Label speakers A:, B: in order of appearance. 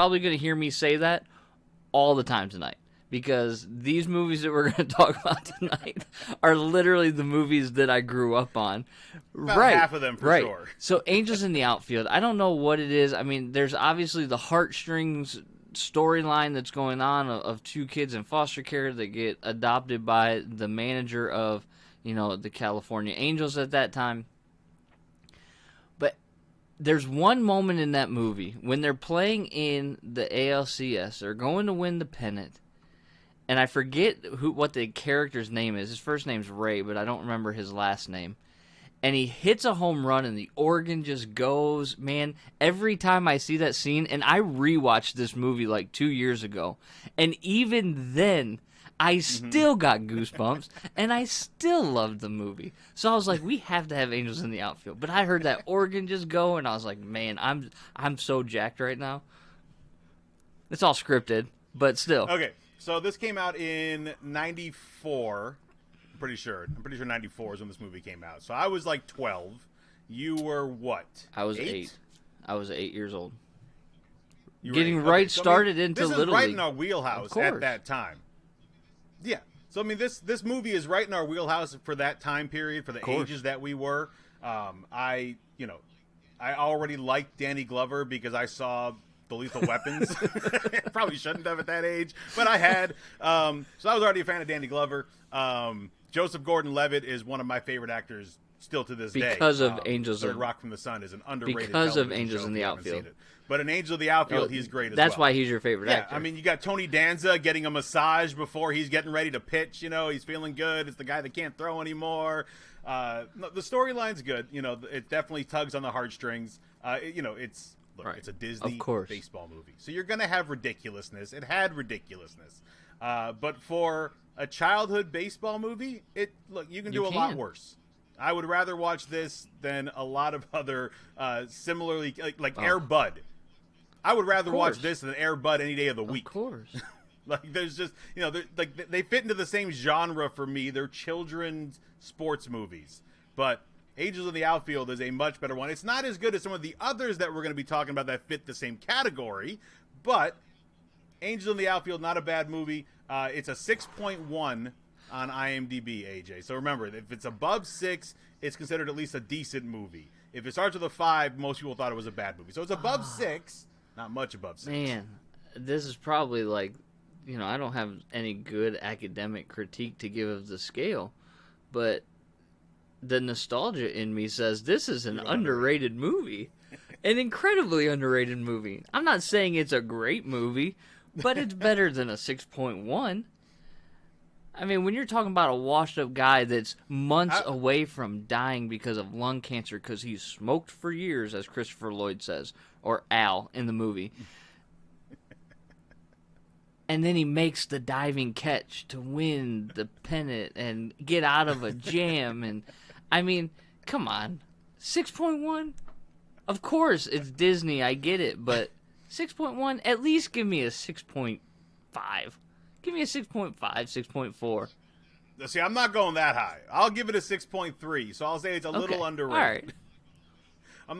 A: probably going to hear me say that all the time tonight, because these movies that we're going to talk about tonight are literally the movies that I grew up on.
B: About half of them, for sure.
A: So Angels in the Outfield, I don't know what it is. I mean, there's obviously the heartstrings storyline that's going on of two kids in foster care that get adopted by the manager of, the California Angels at that time. But there's one moment in that movie when they're playing in the ALCS. They're going to win the pennant. And I forget what the character's name is. His first name's Ray, but I don't remember his last name. And he hits a home run, and the organ just goes. Man, every time I see that scene, and I rewatched this movie like 2 years ago, and even then, I still got goosebumps, and I still loved the movie. So I was like, we have to have Angels in the Outfield. But I heard that organ just go, and I was like, man, I'm so jacked right now. It's all scripted, but still.
B: Okay, so this came out in 94. I'm pretty sure 94 is when this movie came out. So I was like 12. You were what?
A: I was 8. I was 8 years old.
B: Getting
A: started into Little League.
B: This is right in our wheelhouse at that time. Yeah. So, I mean, this movie is right in our wheelhouse for that time period, for the ages that we were. I already liked Danny Glover because I saw The Lethal Weapons. Probably shouldn't have at that age, but I had. So I was already a fan of Danny Glover. Joseph Gordon-Levitt is one of my favorite actors still to this day.
A: Because of Angels
B: Third Rock from the Sun is an underrated
A: because of Angels in the Outfield.
B: But in Angels of the Outfield, he's great as
A: well. That's why he's your favorite actor.
B: Yeah, I mean, you got Tony Danza getting a massage before he's getting ready to pitch. He's feeling good. It's the guy that can't throw anymore. The storyline's good. It definitely tugs on the heartstrings. It's a Disney baseball movie. So you're going to have ridiculousness. It had ridiculousness. But for a childhood baseball movie, you can do a lot worse. I would rather watch this than a lot of other similarly like Air Bud. I would rather watch this than Air Bud any day of the week.
A: Of course.
B: There's just they fit into the same genre for me. They're children's sports movies, but Angels in the Outfield is a much better one. It's not as good as some of the others that we're going to be talking about that fit the same category, but Angels in the Outfield, not a bad movie. It's a 6.1 on IMDb, AJ. So remember, if it's above 6, it's considered at least a decent movie. If it starts with a 5, most people thought it was a bad movie. So it's above 6, not much above 6.
A: Man, this is probably I don't have any good academic critique to give of the scale, but the nostalgia in me says this is an underrated movie. An incredibly underrated movie. I'm not saying it's a great movie, but it's better than a 6.1. I mean, when you're talking about a washed-up guy that's months away from dying because of lung cancer because he's smoked for years, as Christopher Lloyd says, or Al in the movie, and then he makes the diving catch to win the pennant and get out of a jam, and I mean, come on, 6.1? Of course, it's Disney, I get it, but 6.1, at least give me a 6.5. Give me a 6.5, 6.4.
B: See, I'm not going that high. I'll give it a 6.3, so I'll say it's a little underrated.
A: All right.